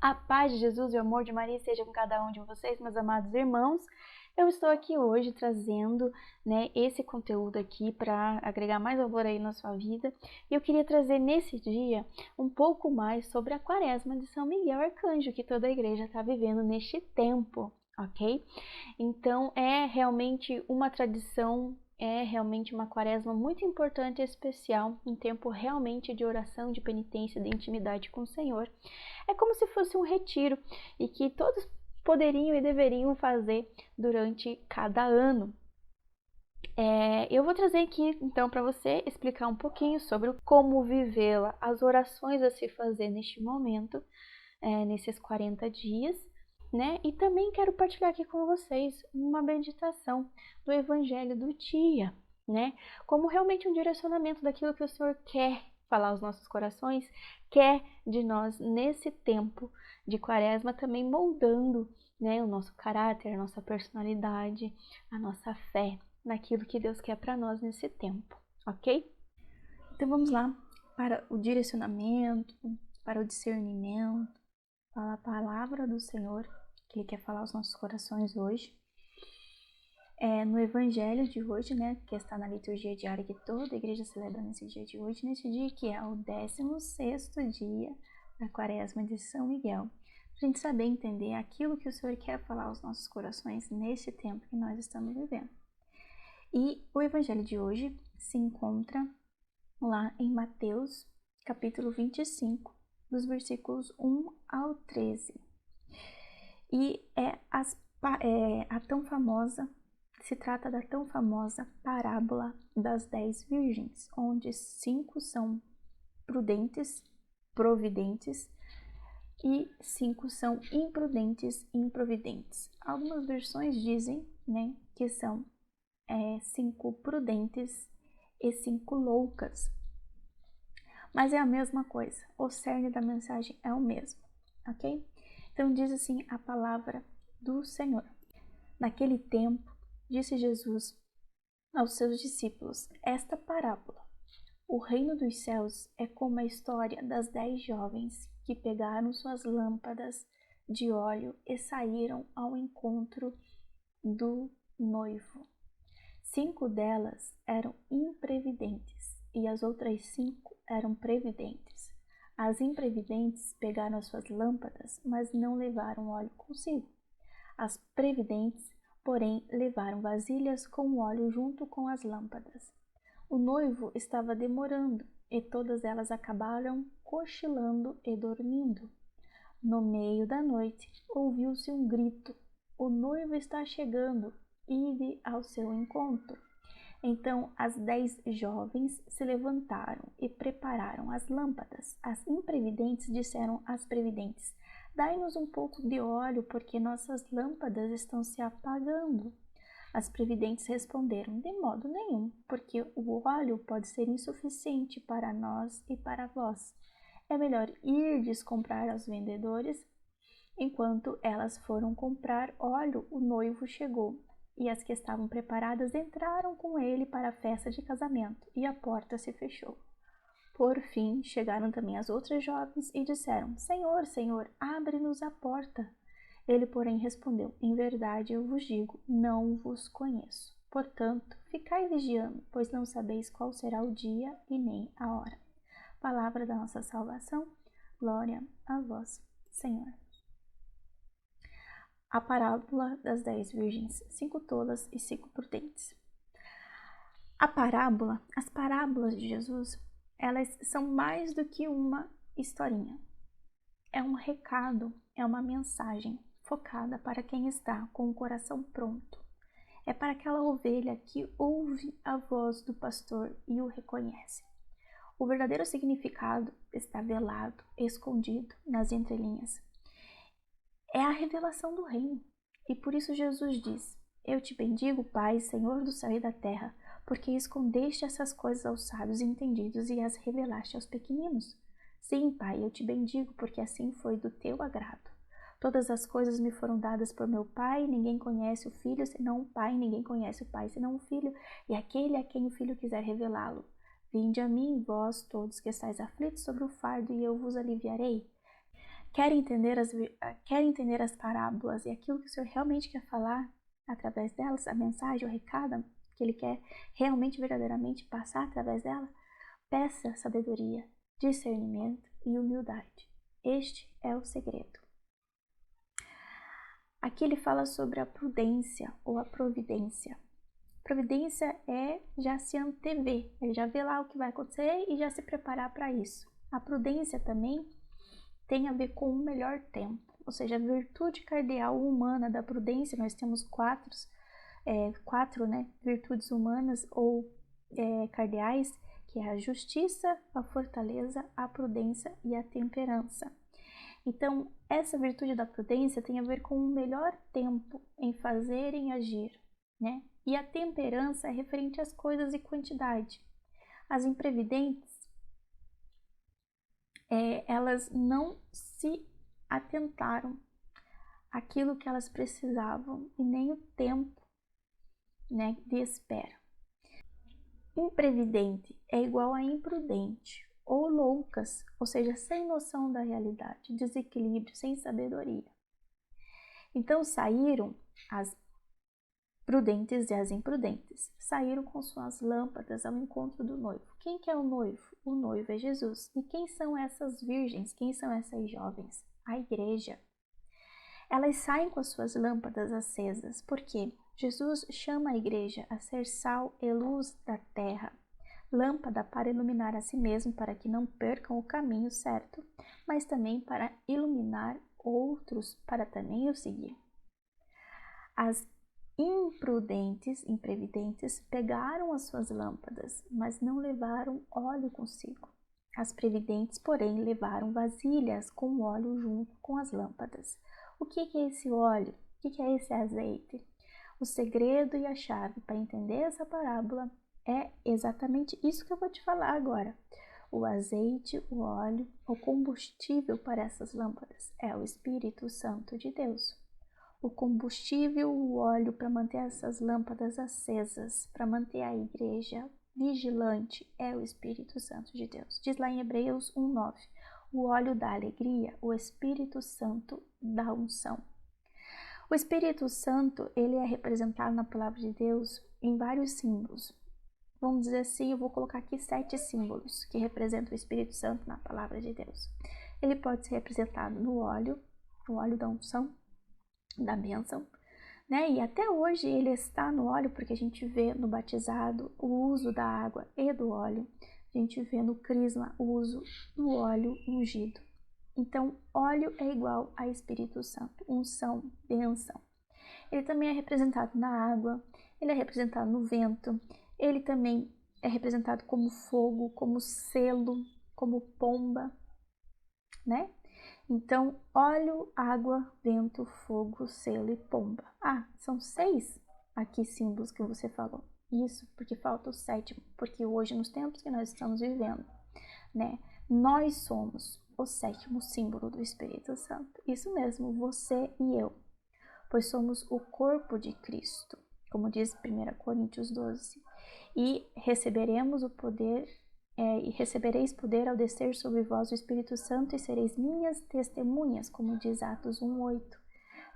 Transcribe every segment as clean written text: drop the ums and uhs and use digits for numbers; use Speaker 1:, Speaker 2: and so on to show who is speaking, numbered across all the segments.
Speaker 1: A paz de Jesus e o amor de Maria esteja com cada um de vocês, meus amados irmãos. Eu estou aqui hoje trazendo, esse conteúdo aqui para agregar mais valor aí na sua vida. E eu queria trazer nesse dia um pouco mais sobre a Quaresma de São Miguel Arcanjo, que toda a igreja está vivendo neste tempo, ok? Então é realmente uma tradição, é realmente uma quaresma muito importante e especial, um tempo realmente de oração, de penitência, de intimidade com o Senhor. É como se fosse um retiro e que todos poderiam e deveriam fazer durante cada ano. Eu vou trazer aqui então para você explicar um pouquinho sobre como vivê-la, as orações a se fazer neste momento, nesses 40 dias, né? E também quero partilhar aqui com vocês uma meditação do Evangelho do dia, né? Como realmente um direcionamento daquilo que o Senhor quer falar aos nossos corações, quer de nós nesse tempo de Quaresma, também moldando, né, o nosso caráter, a nossa personalidade, a nossa fé naquilo que Deus quer para nós nesse tempo, ok? Então vamos lá para o direcionamento, para o discernimento, para a palavra do Senhor que Ele quer falar aos nossos corações hoje. No Evangelho de hoje, né, que está na liturgia diária que toda a igreja celebra nesse dia de hoje, nesse dia que é o 16º dia da Quaresma de São Miguel, para a gente saber entender aquilo que o Senhor quer falar aos nossos corações nesse tempo que nós estamos vivendo. E o Evangelho de hoje se encontra lá em Mateus, capítulo 25, dos versículos 1 ao 13. E se trata da tão famosa parábola das 10 virgens, onde 5 são prudentes, providentes, e 5 são imprudentes, improvidentes. Algumas versões dizem, né, que são 5 prudentes e 5 loucas. Mas é a mesma coisa, o cerne da mensagem é o mesmo, ok? Então diz assim a palavra do Senhor. Naquele tempo, disse Jesus aos seus discípulos esta parábola. O reino dos céus é como a história das 10 jovens que pegaram suas lâmpadas de óleo e saíram ao encontro do noivo. 5 delas eram imprevidentes e as outras 5 eram previdentes. As imprevidentes pegaram as suas lâmpadas, mas não levaram óleo consigo. As previdentes, porém, levaram vasilhas com óleo junto com as lâmpadas. O noivo estava demorando e todas elas acabaram cochilando e dormindo. No meio da noite, ouviu-se um grito: o noivo está chegando, ide ao seu encontro. Então as 10 jovens se levantaram e prepararam as lâmpadas. As imprevidentes disseram às previdentes: dai-nos um pouco de óleo, porque nossas lâmpadas estão se apagando. As previdentes responderam: de modo nenhum, porque o óleo pode ser insuficiente para nós e para vós. É melhor irdes comprar aos vendedores. Enquanto elas foram comprar óleo, o noivo chegou. E as que estavam preparadas entraram com ele para a festa de casamento, e a porta se fechou. Por fim, chegaram também as outras jovens e disseram: Senhor, Senhor, abre-nos a porta. Ele, porém, respondeu: em verdade eu vos digo, não vos conheço. Portanto, ficai vigiando, pois não sabeis qual será o dia e nem a hora. Palavra da nossa salvação, glória a vós, Senhor. A parábola das 10 virgens, 5 tolas e 5 prudentes. As parábolas de Jesus, elas são mais do que uma historinha. É um recado, é uma mensagem focada para quem está com o coração pronto. É para aquela ovelha que ouve a voz do pastor e o reconhece. O verdadeiro significado está velado, escondido nas entrelinhas. É a revelação do reino. E por isso Jesus diz: eu te bendigo, Pai, Senhor do céu e da terra, porque escondeste essas coisas aos sábios e entendidos e as revelaste aos pequeninos. Sim, Pai, eu te bendigo, porque assim foi do teu agrado. Todas as coisas me foram dadas por meu Pai, ninguém conhece o Filho senão o Pai, ninguém conhece o Pai senão o Filho, e aquele a quem o Filho quiser revelá-lo. Vinde a mim, vós todos que estáis aflitos sobre o fardo, e eu vos aliviarei. quer entender as parábolas e aquilo que o Senhor realmente quer falar através delas, a mensagem, o recado que Ele quer realmente, verdadeiramente passar através dela, peça sabedoria, discernimento e humildade. Este é o segredo. Aqui ele fala sobre a prudência ou a providência. Providência é já se antever, ele já vê lá o que vai acontecer e já se preparar para isso. A prudência também tem a ver com o melhor tempo, ou seja, a virtude cardeal humana da prudência. Nós temos quatro virtudes humanas ou cardeais, que é a justiça, a fortaleza, a prudência e a temperança. Então, essa virtude da prudência tem a ver com o melhor tempo em fazer e em agir, né? E a temperança é referente às coisas e quantidade. As imprevidentes, elas não se atentaram àquilo que elas precisavam e nem o tempo, né, de espera. Imprevidente é igual a imprudente ou loucas, ou seja, sem noção da realidade, desequilíbrio, sem sabedoria. Então saíram as prudentes e as imprudentes, saíram com suas lâmpadas ao encontro do noivo. Quem que é o noivo? O noivo é Jesus. E quem são essas virgens? Quem são essas jovens? A igreja. Elas saem com as suas lâmpadas acesas, porque Jesus chama a igreja a ser sal e luz da terra, lâmpada para iluminar a si mesmo, para que não percam o caminho certo, mas também para iluminar outros, para também o seguir. As imprevidentes, pegaram as suas lâmpadas, mas não levaram óleo consigo. As previdentes, porém, levaram vasilhas com óleo junto com as lâmpadas. O que é esse óleo? O que é esse azeite? O segredo e a chave para entender essa parábola é exatamente isso que eu vou te falar agora. O azeite, o óleo, o combustível para essas lâmpadas é o Espírito Santo de Deus. O combustível, o óleo para manter essas lâmpadas acesas, para manter a igreja vigilante, é o Espírito Santo de Deus. Diz lá em Hebreus 1:9, o óleo da alegria, o Espírito Santo da unção. O Espírito Santo, ele é representado na palavra de Deus em vários símbolos. Vamos dizer assim, eu vou colocar aqui 7 símbolos que representam o Espírito Santo na palavra de Deus. Ele pode ser representado no óleo, o óleo da unção, da bênção, né? E até hoje ele está no óleo, porque a gente vê no batizado o uso da água e do óleo, a gente vê no crisma o uso do óleo ungido. Então, óleo é igual a Espírito Santo, unção, bênção. Ele também é representado na água, ele é representado no vento, ele também é representado como fogo, como selo, como pomba, né? Então, óleo, água, vento, fogo, selo e pomba. Ah, são 6 aqui símbolos que você falou. Isso, porque falta o 7º, porque hoje, nos tempos que nós estamos vivendo, né, nós somos o 7º símbolo do Espírito Santo. Isso mesmo, você e eu, pois somos o corpo de Cristo, como diz 1 Coríntios 12. E receberemos o poder e recebereis poder ao descer sobre vós o Espírito Santo e sereis minhas testemunhas, como diz Atos 1:8.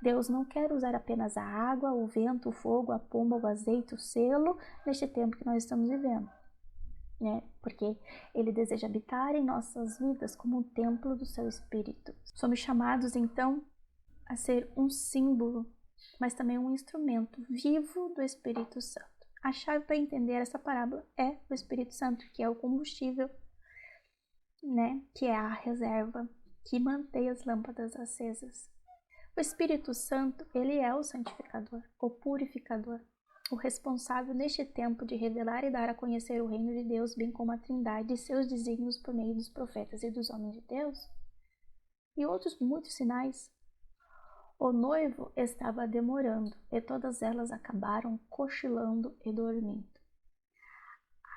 Speaker 1: Deus não quer usar apenas a água, o vento, o fogo, a pomba, o azeite, o selo, neste tempo que nós estamos vivendo, né? Porque Ele deseja habitar em nossas vidas como um templo do seu Espírito. Somos chamados, então, a ser um símbolo, mas também um instrumento vivo do Espírito Santo. A chave para entender essa parábola é o Espírito Santo, que é o combustível, né? Que é a reserva que mantém as lâmpadas acesas. O Espírito Santo, ele é o santificador, o purificador, o responsável neste tempo de revelar e dar a conhecer o reino de Deus, bem como a Trindade e seus desígnios por meio dos profetas e dos homens de Deus, e outros muitos sinais. O noivo estava demorando, e todas elas acabaram cochilando e dormindo.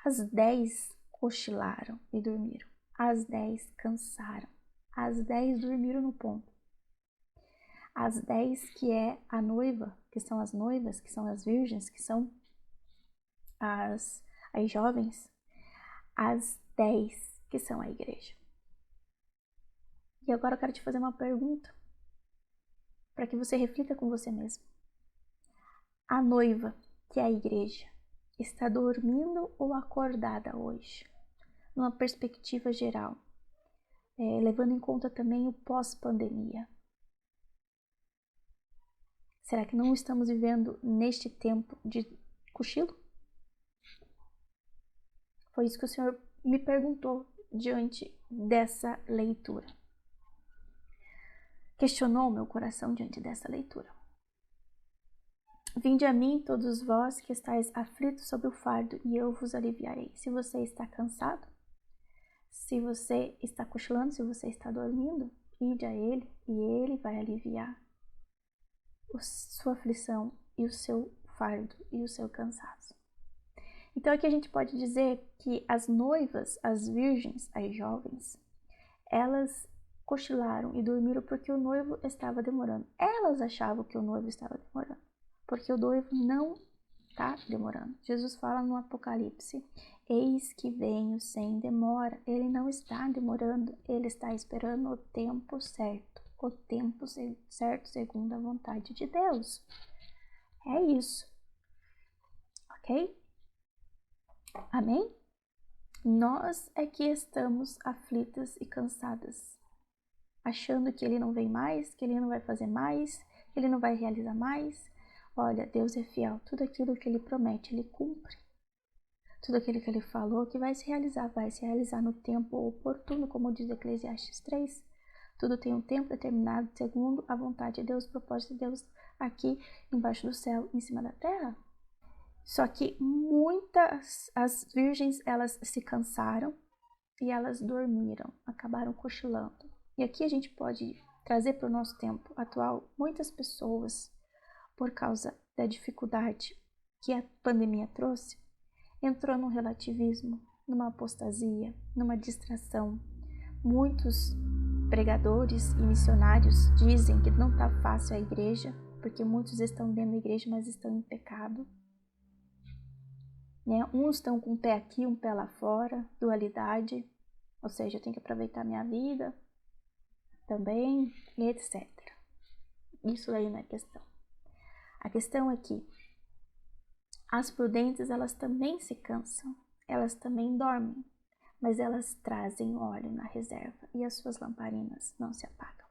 Speaker 1: As 10 cochilaram e dormiram. As 10 cansaram. As 10 dormiram no ponto. As 10 que é a noiva, que são as noivas, que são as virgens, que são as jovens. As 10 que são a igreja. E agora eu quero te fazer uma pergunta, para que você reflita com você mesmo. A noiva, que é a igreja, está dormindo ou acordada hoje? Numa perspectiva geral, levando em conta também o pós-pandemia. Será que não estamos vivendo neste tempo de cochilo? Foi isso que o Senhor me perguntou diante dessa leitura. Questionou meu coração diante dessa leitura. Vinde a mim, todos vós que estáis aflitos sob o fardo, e eu vos aliviarei. Se você está cansado, se você está cochilando, se você está dormindo, ide a Ele e Ele vai aliviar a sua aflição e o seu fardo e o seu cansaço. Então aqui a gente pode dizer que as noivas, as virgens, as jovens, elas cochilaram e dormiram porque o noivo estava demorando. Elas achavam que o noivo estava demorando, porque o noivo não está demorando. Jesus fala no Apocalipse: eis que venho sem demora. Ele não está demorando, ele está esperando o tempo certo segundo a vontade de Deus. É isso, ok? Amém? Nós é que estamos aflitas e cansadas, achando que ele não vem mais, que ele não vai fazer mais, que ele não vai realizar mais. Olha, Deus é fiel, tudo aquilo que ele promete, ele cumpre. Tudo aquilo que ele falou que vai se realizar no tempo oportuno, como diz Eclesiastes 3. Tudo tem um tempo determinado segundo a vontade de Deus, o propósito de Deus aqui embaixo do céu, em cima da terra. Só que as virgens, elas se cansaram e elas dormiram, acabaram cochilando. E aqui a gente pode trazer para o nosso tempo atual muitas pessoas, por causa da dificuldade que a pandemia trouxe, entrou num relativismo, numa apostasia, numa distração. Muitos pregadores e missionários dizem que não está fácil a igreja, porque muitos estão dentro da igreja, mas estão em pecado. Uns estão com um pé aqui, um pé lá fora, dualidade, ou seja, eu tenho que aproveitar minha vida também, etc. Isso aí não é questão. A questão é que as prudentes, elas também se cansam, elas também dormem, mas elas trazem óleo na reserva e as suas lamparinas não se apagam.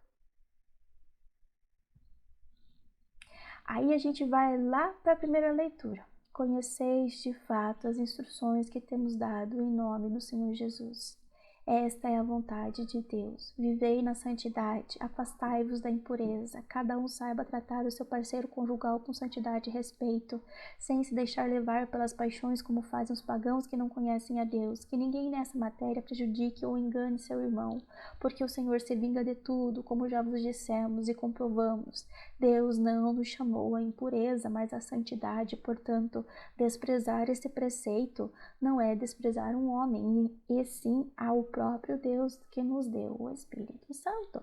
Speaker 1: Aí a gente vai lá para a primeira leitura. Conheceis de fato as instruções que temos dado em nome do Senhor Jesus. Esta é a vontade de Deus. Vivei na santidade, afastai-vos da impureza. Cada um saiba tratar o seu parceiro conjugal com santidade e respeito, sem se deixar levar pelas paixões como fazem os pagãos que não conhecem a Deus. Que ninguém nessa matéria prejudique ou engane seu irmão, porque o Senhor se vinga de tudo, como já vos dissemos e comprovamos. Deus não nos chamou à impureza, mas à santidade. Portanto, desprezar esse preceito não é desprezar um homem, e sim ao próprio Deus que nos deu o Espírito Santo.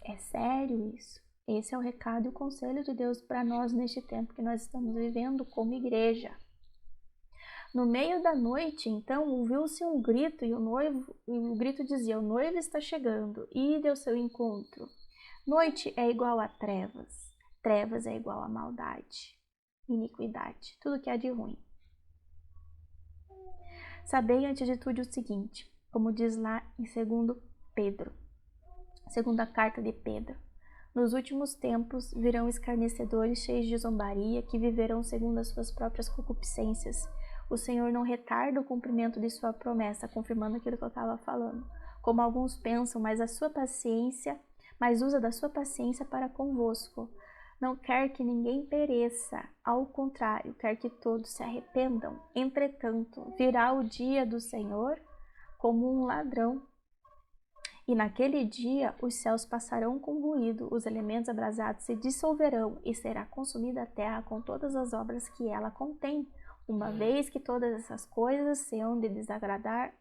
Speaker 1: É sério isso. Esse é o recado e o conselho de Deus para nós neste tempo que nós estamos vivendo como igreja. No meio da noite, então, ouviu-se um grito e o grito dizia: o noivo está chegando, ide ao seu encontro. Noite é igual a trevas, trevas é igual a maldade, iniquidade, tudo que há de ruim. Sabei antes de tudo o seguinte, como diz lá em 2 Pedro, segunda carta de Pedro: nos últimos tempos virão escarnecedores cheios de zombaria, que viverão segundo as suas próprias concupiscências. O Senhor não retarda o cumprimento de sua promessa, confirmando aquilo que eu estava falando, como alguns pensam, mas usa da sua paciência para convosco. Não quer que ninguém pereça, ao contrário, quer que todos se arrependam. Entretanto, virá o dia do Senhor como um ladrão. E naquele dia os céus passarão com ruído, os elementos abrasados se dissolverão e será consumida a terra com todas as obras que ela contém. Uma vez que todas essas coisas se hão de desagregar,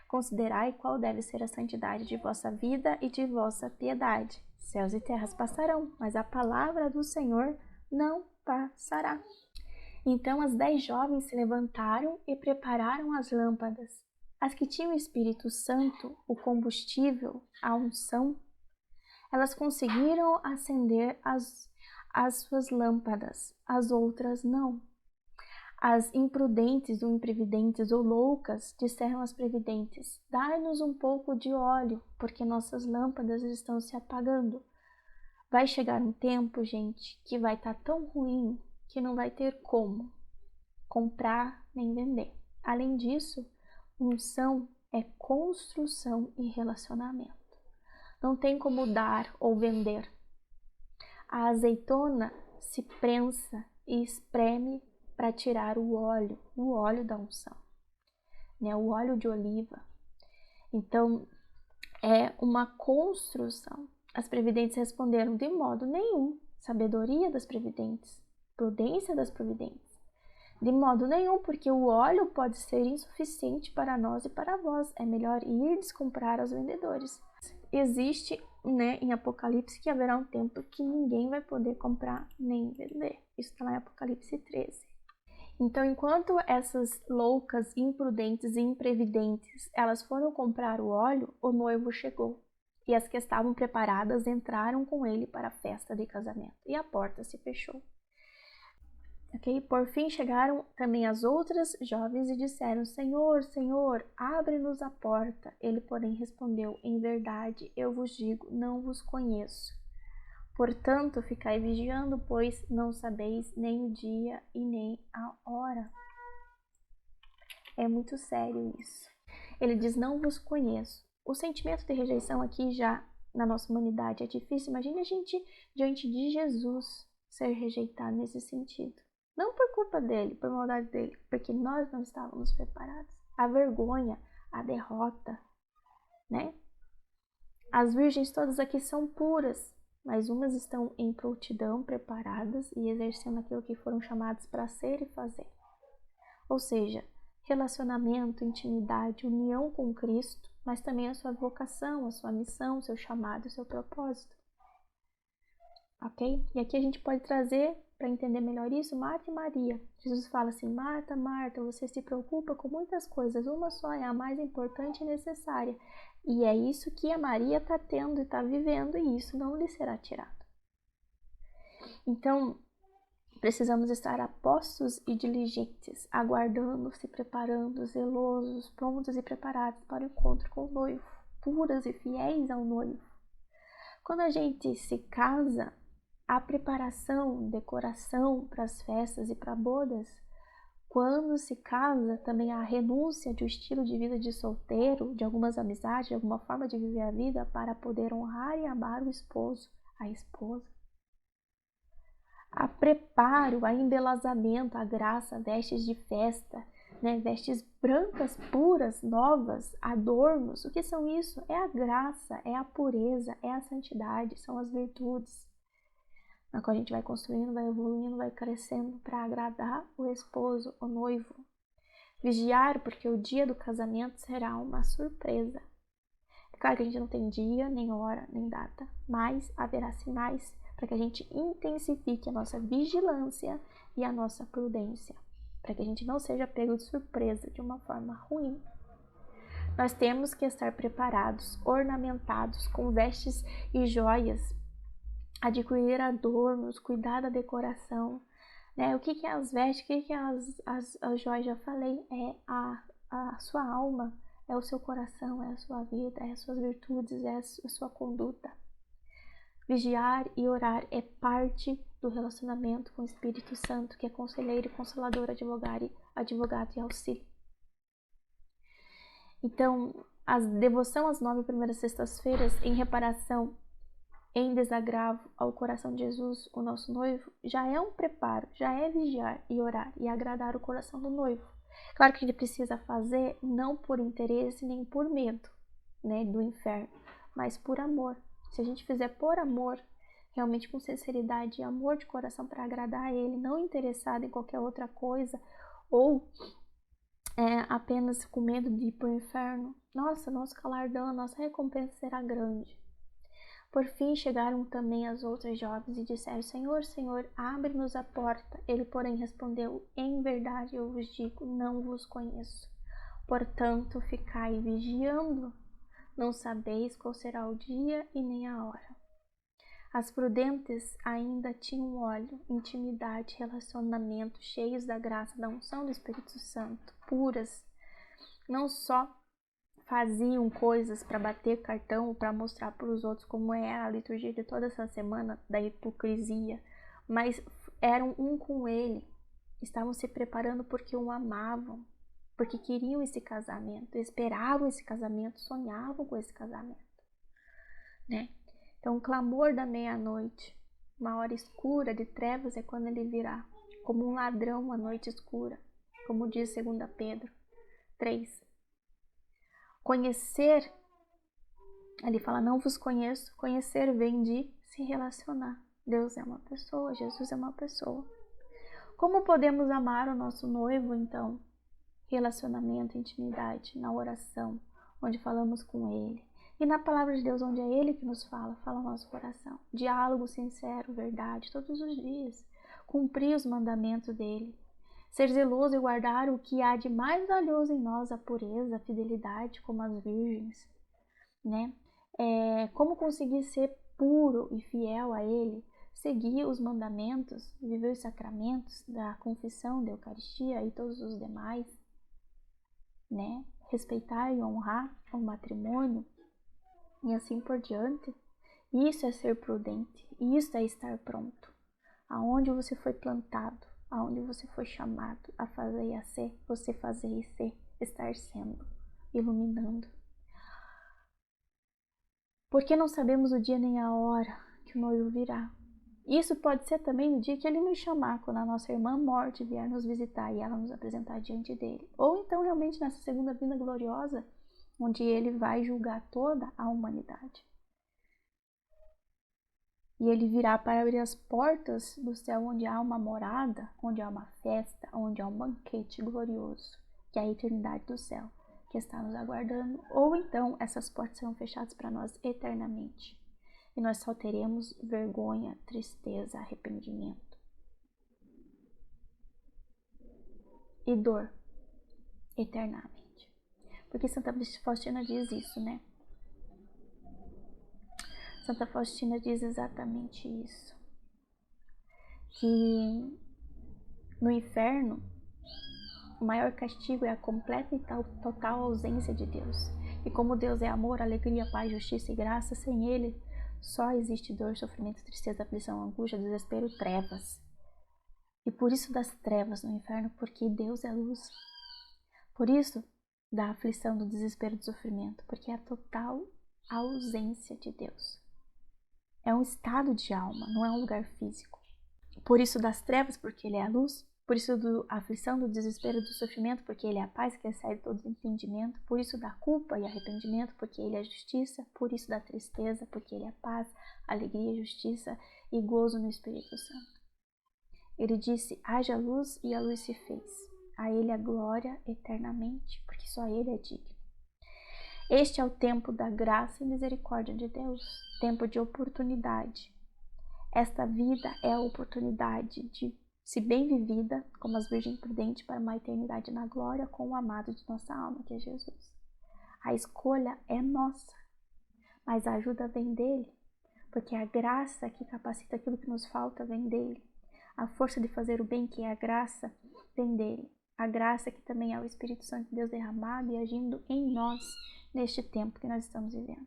Speaker 1: considerai qual deve ser a santidade de vossa vida e de vossa piedade. Céus e terras passarão, mas a palavra do Senhor não passará. Então as 10 jovens se levantaram e prepararam as lâmpadas. As que tinham o Espírito Santo, o combustível, a unção, elas conseguiram acender as suas lâmpadas, as outras não. As imprudentes ou imprevidentes ou loucas disseram às previdentes: dai-nos um pouco de óleo, porque nossas lâmpadas estão se apagando. Vai chegar um tempo, gente, que vai estar tão ruim que não vai ter como comprar nem vender. Além disso, unção é construção e relacionamento. Não tem como dar ou vender. A azeitona se prensa e espreme para tirar o óleo da unção, né? O óleo de oliva. Então, é uma construção. As previdentes responderam: de modo nenhum. Sabedoria das previdentes, prudência das providentes. De modo nenhum, porque o óleo pode ser insuficiente para nós e para vós. É melhor irdes comprar aos vendedores. Existe, né, em Apocalipse que haverá um tempo que ninguém vai poder comprar nem vender. Isso está lá em Apocalipse 13. Então, enquanto essas loucas, imprudentes e imprevidentes, elas foram comprar o óleo, o noivo chegou. E as que estavam preparadas entraram com ele para a festa de casamento. E a porta se fechou. Okay? Por fim chegaram também as outras jovens e disseram: Senhor, Senhor, abre-nos a porta. Ele, porém, respondeu: em verdade, eu vos digo, não vos conheço. Portanto, ficai vigiando, pois não sabeis nem o dia e nem a hora. É muito sério isso. Ele diz: não vos conheço. O sentimento de rejeição aqui já na nossa humanidade é difícil. Imagine a gente diante de Jesus ser rejeitado nesse sentido. Não por culpa dele, por maldade dele, porque nós não estávamos preparados. A vergonha, a derrota, né? As virgens todas aqui são puras, mas umas estão em prontidão, preparadas e exercendo aquilo que foram chamadas para ser e fazer. Ou seja, relacionamento, intimidade, união com Cristo, mas também a sua vocação, a sua missão, o seu chamado, o seu propósito. Ok? E aqui a gente pode trazer, para entender melhor isso, Marta e Maria. Jesus fala assim: Marta, Marta, você se preocupa com muitas coisas, uma só é a mais importante e necessária. E é isso que a Maria está tendo e está vivendo, e isso não lhe será tirado. Então, precisamos estar apostos e diligentes, aguardando, se preparando, zelosos, prontos e preparados para o encontro com o noivo, puras e fiéis ao noivo. Quando a gente se casa, a preparação, decoração para as festas e para bodas. Quando se casa, também a renúncia de um estilo de vida de solteiro, de algumas amizades, de alguma forma de viver a vida para poder honrar e amar o esposo, a esposa. A preparo, a embelezamento, a graça, vestes de festa, né? Vestes brancas, puras, novas, adornos. O que são isso? É a graça, é a pureza, é a santidade, são as virtudes. Na qual a gente vai construindo, vai evoluindo, vai crescendo para agradar o esposo, o noivo. Vigiar, porque o dia do casamento será uma surpresa. É claro que a gente não tem dia, nem hora, nem data, mas haverá sinais para que a gente intensifique a nossa vigilância e a nossa prudência, para que a gente não seja pego de surpresa de uma forma ruim. Nós temos que estar preparados, ornamentados com vestes e joias, adquirir adornos, cuidar da decoração, né? O que é as vestes, o que é as joias? Já falei, é a sua alma, é o seu coração, é a sua vida, é as suas virtudes, é a sua conduta. Vigiar e orar é parte do relacionamento com o Espírito Santo, que é conselheiro, consolador, advogado e auxílio. Então, a devoção às 9 primeiras sextas-feiras em reparação, em desagravo ao coração de Jesus, o nosso noivo, já é um preparo, já é vigiar e orar e agradar o coração do noivo. Claro que a gente precisa fazer não por interesse nem por medo, né, do inferno, mas por amor. Se a gente fizer por amor, realmente com sinceridade e amor de coração para agradar a Ele, não interessado em qualquer outra coisa, ou apenas com medo de ir para o inferno, nosso galardão, nossa recompensa será grande. Por fim chegaram também as outras jovens e disseram: Senhor, Senhor, abre-nos a porta. Ele, porém, respondeu: em verdade eu vos digo, não vos conheço. Portanto, ficai vigiando, não sabeis qual será o dia e nem a hora. As prudentes ainda tinham óleo, intimidade, relacionamento, cheios da graça, da unção do Espírito Santo, puras. Não só faziam coisas para bater cartão ou para mostrar para os outros como é a liturgia de toda essa semana da hipocrisia, mas eram um com ele, estavam se preparando porque o amavam, porque queriam esse casamento, esperavam esse casamento, sonhavam com esse casamento, né? Então, o clamor da meia-noite, uma hora escura de trevas, é quando ele virá, como um ladrão à noite escura, como diz 2 Pedro 3. Conhecer, ele fala, não vos conheço, conhecer vem de se relacionar. Deus é uma pessoa, Jesus é uma pessoa. Como podemos amar o nosso noivo, então? Relacionamento, intimidade, na oração, onde falamos com ele. E na palavra de Deus, onde é ele que nos fala o nosso coração. Diálogo sincero, verdade, todos os dias. Cumprir os mandamentos dele. Ser zeloso e guardar o que há de mais valioso em nós, a pureza, a fidelidade, como as virgens, né? Como conseguir ser puro e fiel a ele? Seguir os mandamentos, viver os sacramentos da confissão, da Eucaristia e todos os demais, né? Respeitar e honrar o matrimônio e assim por diante. Isso é ser prudente, isso é estar pronto. Aonde você foi plantado, aonde você foi chamado a fazer e a ser, você fazer e ser, estar sendo, iluminando. Porque não sabemos o dia nem a hora que o noivo virá. Isso pode ser também no dia que ele nos chamar, quando a nossa irmã morte vier nos visitar e ela nos apresentar diante dele. Ou então realmente nessa segunda vinda gloriosa, onde ele vai julgar toda a humanidade. E ele virá para abrir as portas do céu, onde há uma morada, onde há uma festa, onde há um banquete glorioso, que é a eternidade do céu, que está nos aguardando. Ou então essas portas serão fechadas para nós eternamente. E nós só teremos vergonha, tristeza, arrependimento e dor eternamente. Porque Santa Faustina diz isso, né? Santa Faustina diz exatamente isso. Que no inferno, o maior castigo é a completa e total ausência de Deus. E como Deus é amor, alegria, paz, justiça e graça, sem Ele só existe dor, sofrimento, tristeza, aflição, angústia, desespero, trevas. E por isso das trevas no inferno, porque Deus é luz. Por isso da aflição, do desespero, do sofrimento, porque é a total ausência de Deus. É um estado de alma, não é um lugar físico. Por isso das trevas, porque Ele é a luz. Por isso da aflição, do desespero, do sofrimento, porque Ele é a paz que excede todo entendimento. Por isso da culpa e arrependimento, porque Ele é a justiça. Por isso da tristeza, porque Ele é a paz, alegria, justiça e gozo no Espírito Santo. Ele disse, haja luz e a luz se fez. A Ele a glória eternamente, porque só Ele é digno. Este é o tempo da graça e misericórdia de Deus, tempo de oportunidade. Esta vida é a oportunidade de, se bem vivida, como as virgens prudentes, para uma eternidade na glória com o amado de nossa alma, que é Jesus. A escolha é nossa, mas a ajuda vem dele, porque a graça que capacita aquilo que nos falta vem dele. A força de fazer o bem, que é a graça, vem dele. A graça que também é o Espírito Santo de Deus derramado e agindo em nós neste tempo que nós estamos vivendo.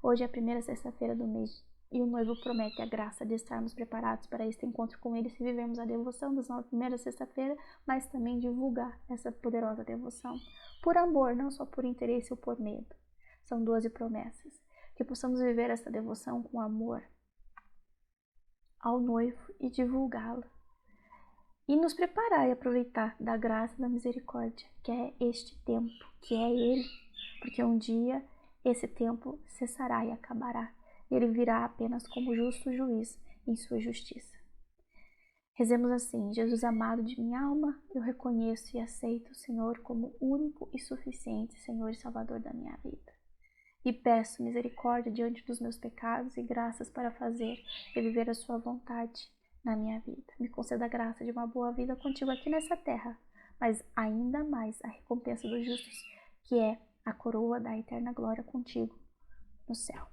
Speaker 1: Hoje é a primeira sexta-feira do mês e o noivo promete a graça de estarmos preparados para este encontro com ele se vivermos a devoção das 9 primeiras sexta-feira, mas também divulgar essa poderosa devoção por amor, não só por interesse ou por medo. São 12 promessas. Que possamos viver essa devoção com amor ao noivo e divulgá-lo. E nos preparar e aproveitar da graça e da misericórdia, que é este tempo, que é Ele, porque um dia esse tempo cessará e acabará. Ele virá apenas como justo juiz em sua justiça. Rezemos assim: Jesus amado de minha alma, eu reconheço e aceito o Senhor como único e suficiente Senhor e Salvador da minha vida. E peço misericórdia diante dos meus pecados e graças para fazer e viver a sua vontade na minha vida. Me conceda a graça de uma boa vida contigo aqui nessa terra, mas ainda mais a recompensa dos justos, que é a coroa da eterna glória contigo no céu.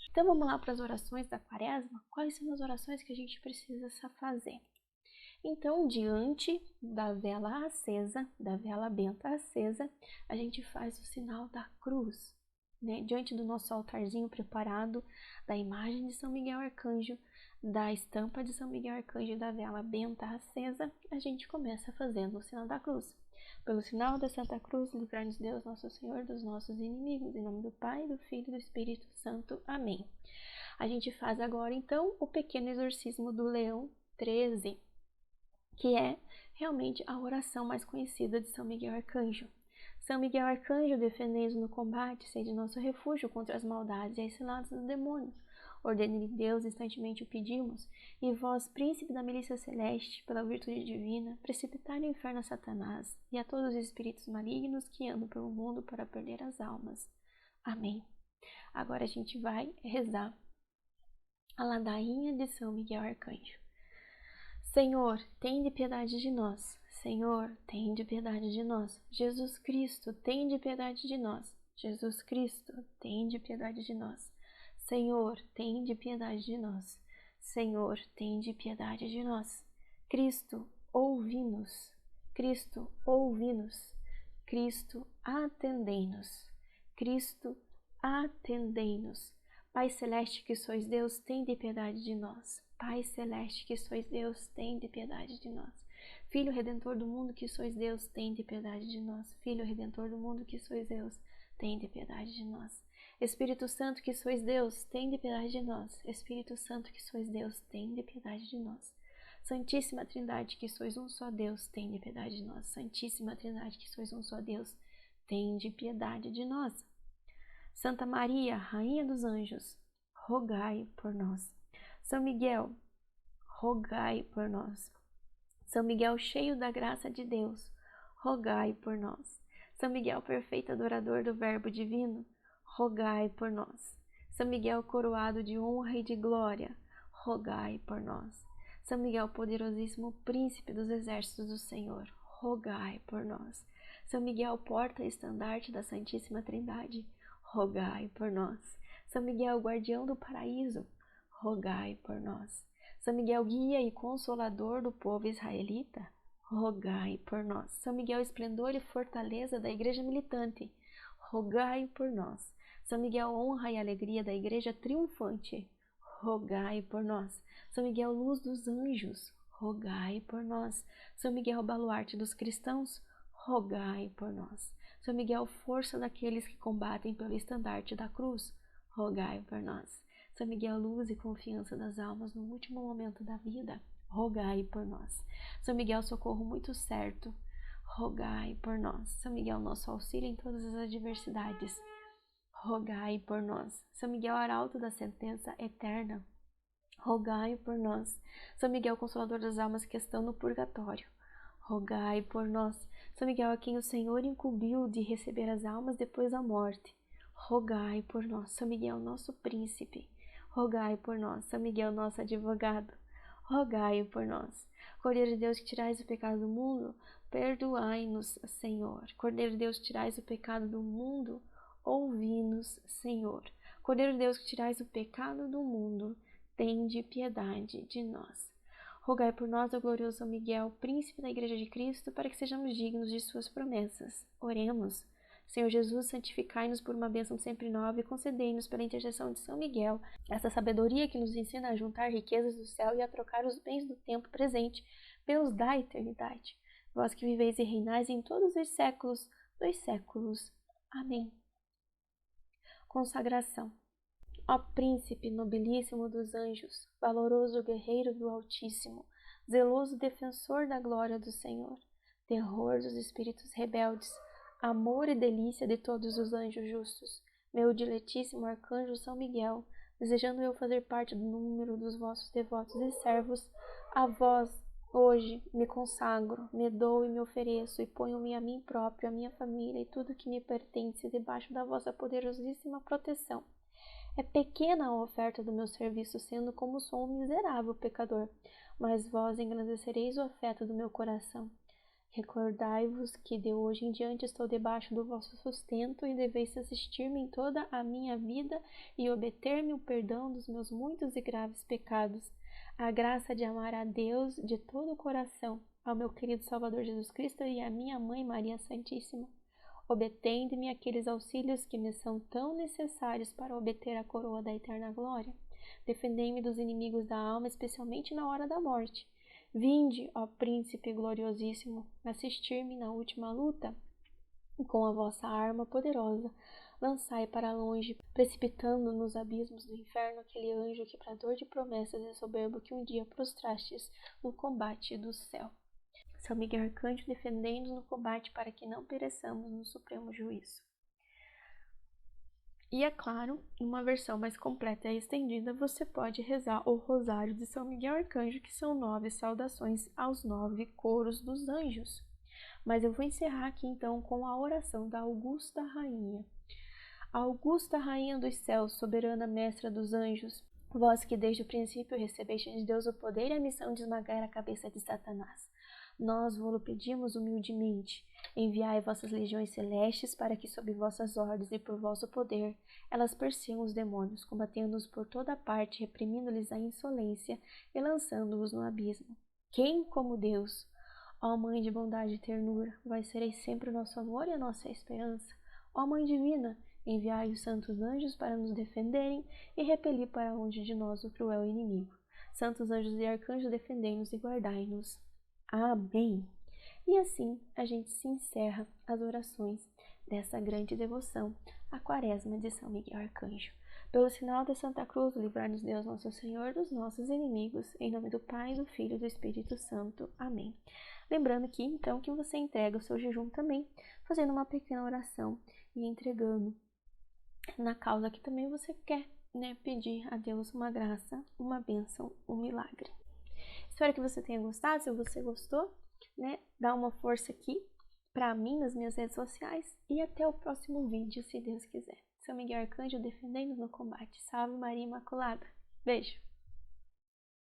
Speaker 1: Então vamos lá para as orações da Quaresma. Quais são as orações que a gente precisa fazer? Então, diante da vela acesa, da vela benta acesa, a gente faz o sinal da cruz, né? Diante do nosso altarzinho preparado, da imagem de São Miguel Arcanjo, da estampa de São Miguel Arcanjo e da vela benta acesa, a gente começa fazendo o sinal da cruz. Pelo sinal da Santa Cruz, livrai-nos Deus, nosso Senhor, dos nossos inimigos. Em nome do Pai, do Filho e do Espírito Santo. Amém. A gente faz agora, então, o pequeno exorcismo do Leão 13, que é realmente a oração mais conhecida de São Miguel Arcanjo. São Miguel Arcanjo, defendei-nos no combate, sede nosso refúgio contra as maldades e as ciladas do demônio. Ordene-lhe Deus, instantemente o pedimos, e vós, príncipe da milícia celeste, pela virtude divina, precipitai no inferno a Satanás e a todos os espíritos malignos que andam pelo mundo para perder as almas. Amém. Agora a gente vai rezar a ladainha de São Miguel Arcanjo. Senhor, tende piedade de nós. Senhor, tende piedade de nós. Jesus Cristo, tende piedade de nós. Jesus Cristo, tende piedade de nós. Senhor, tende piedade de nós. Senhor, tende piedade de nós. Cristo, ouvi-nos. Cristo, ouvi-nos. Cristo, atendei-nos. Cristo, atendei-nos. Pai Celeste, que sois Deus, tende piedade de nós. Pai Celeste, que sois Deus, tende piedade de nós. Filho Redentor do mundo, que sois Deus, tende piedade de nós. Filho Redentor do mundo, que sois Deus, tende piedade de nós. Espírito Santo, que sois Deus, tende piedade de nós. Espírito Santo, que sois Deus, tende piedade de nós. Santíssima Trindade, que sois um só Deus, tende piedade de nós. Santíssima Trindade, que sois um só Deus, tende piedade de nós. Santa Maria, Rainha dos Anjos, rogai por nós. São Miguel, rogai por nós. São Miguel, cheio da graça de Deus, rogai por nós. São Miguel, perfeito adorador do Verbo divino, rogai por nós. São Miguel, coroado de honra e de glória, rogai por nós. São Miguel, poderosíssimo príncipe dos exércitos do Senhor, rogai por nós. São Miguel, porta e estandarte da Santíssima Trindade, rogai por nós. São Miguel, guardião do paraíso, rogai por nós. São Miguel, guia e consolador do povo israelita, rogai por nós. São Miguel, esplendor e fortaleza da igreja militante, rogai por nós. São Miguel, honra e alegria da igreja triunfante, rogai por nós. São Miguel, luz dos anjos, rogai por nós. São Miguel, baluarte dos cristãos, rogai por nós. São Miguel, força daqueles que combatem pelo estandarte da cruz, rogai por nós. São Miguel, luz e confiança das almas no último momento da vida, rogai por nós. São Miguel, socorro muito certo, rogai por nós. São Miguel, nosso auxílio em todas as adversidades, rogai por nós. São Miguel, arauto da sentença eterna, rogai por nós. São Miguel, consolador das almas que estão no purgatório, rogai por nós. São Miguel, a quem o Senhor incumbiu de receber as almas depois da morte, rogai por nós. São Miguel, nosso príncipe, rogai por nós. São Miguel, nosso advogado, rogai por nós. Cordeiro de Deus, que tirais o pecado do mundo, perdoai-nos, Senhor. Cordeiro de Deus, que tirais o pecado do mundo, ouvi-nos, Senhor. Cordeiro de Deus, que tirais o pecado do mundo, tende piedade de nós. Rogai por nós, ó glorioso São Miguel, príncipe da Igreja de Cristo, para que sejamos dignos de suas promessas. Oremos. Senhor Jesus, santificai-nos por uma bênção sempre nova e concedei-nos pela intercessão de São Miguel essa sabedoria que nos ensina a juntar riquezas do céu e a trocar os bens do tempo presente pelos da eternidade. Vós que viveis e reinais em todos os séculos dos séculos. Amém. Consagração. Ó príncipe nobilíssimo dos anjos, valoroso guerreiro do Altíssimo, zeloso defensor da glória do Senhor, terror dos espíritos rebeldes, amor e delícia de todos os anjos justos, meu diletíssimo arcanjo São Miguel, desejando eu fazer parte do número dos vossos devotos e servos, a vós, hoje, me consagro, me dou e me ofereço, e ponho-me a mim próprio, a minha família e tudo que me pertence debaixo da vossa poderosíssima proteção. É pequena a oferta do meu serviço, sendo como sou um miserável pecador, mas vós engrandecereis o afeto do meu coração. Recordai-vos que de hoje em diante estou debaixo do vosso sustento e deveis assistir-me em toda a minha vida e obter-me o perdão dos meus muitos e graves pecados, a graça de amar a Deus de todo o coração, ao meu querido Salvador Jesus Cristo e à minha Mãe Maria Santíssima. Obtende-me aqueles auxílios que me são tão necessários para obter a coroa da eterna glória. Defendei-me dos inimigos da alma, especialmente na hora da morte. Vinde, ó Príncipe gloriosíssimo, assistir-me na última luta. Com a vossa arma poderosa, lançai para longe, precipitando nos abismos do inferno aquele anjo quebrador de promessas e soberbo que um dia prostrastes no combate do céu. São Miguel Arcanjo, defendei-nos no combate para que não pereçamos no supremo juízo. E é claro, numa versão mais completa e estendida, você pode rezar o Rosário de São Miguel Arcanjo, que são 9 saudações aos 9 coros dos anjos. Mas eu vou encerrar aqui então com a oração da Augusta Rainha. Augusta Rainha dos céus, soberana mestra dos anjos, vós que desde o princípio recebeste de Deus o poder e a missão de esmagar a cabeça de Satanás, nós vos pedimos humildemente, enviai vossas legiões celestes para que sob vossas ordens e por vosso poder elas persigam os demônios, combatendo-os por toda parte, reprimindo-lhes a insolência e lançando-os no abismo. Quem como Deus? Ó Mãe de bondade e ternura, vós sereis sempre o nosso amor e a nossa esperança. Ó Mãe divina, enviai os santos anjos para nos defenderem e repelir para longe de nós o cruel inimigo. Santos anjos e arcanjos, defendei-nos e guardai-nos. Amém. E assim a gente se encerra as orações dessa grande devoção, a Quaresma de São Miguel Arcanjo. Pelo sinal da Santa Cruz, livrai-nos Deus Nosso Senhor dos nossos inimigos, em nome do Pai, do Filho e do Espírito Santo. Amém. Lembrando que então que você entrega o seu jejum também, fazendo uma pequena oração e entregando na causa que também você quer, pedir a Deus uma graça, uma bênção, um milagre. Espero que você tenha gostado. Se você gostou, dá uma força aqui para mim nas minhas redes sociais e até o próximo vídeo, se Deus quiser. São Miguel Arcanjo, defendendo no combate. Salve Maria Imaculada. Beijo!